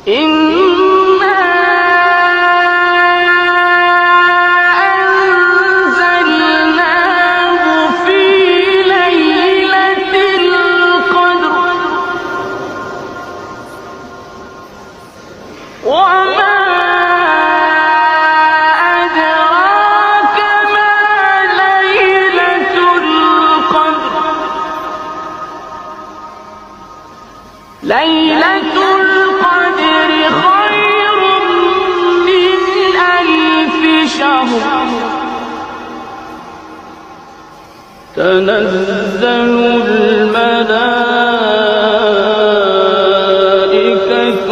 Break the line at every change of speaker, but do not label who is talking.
إنا أنزلناه في ليلة القدر وما أدراك ما ليلة القدر ليلة القدر خير من ألف شهر تنزل الملائكة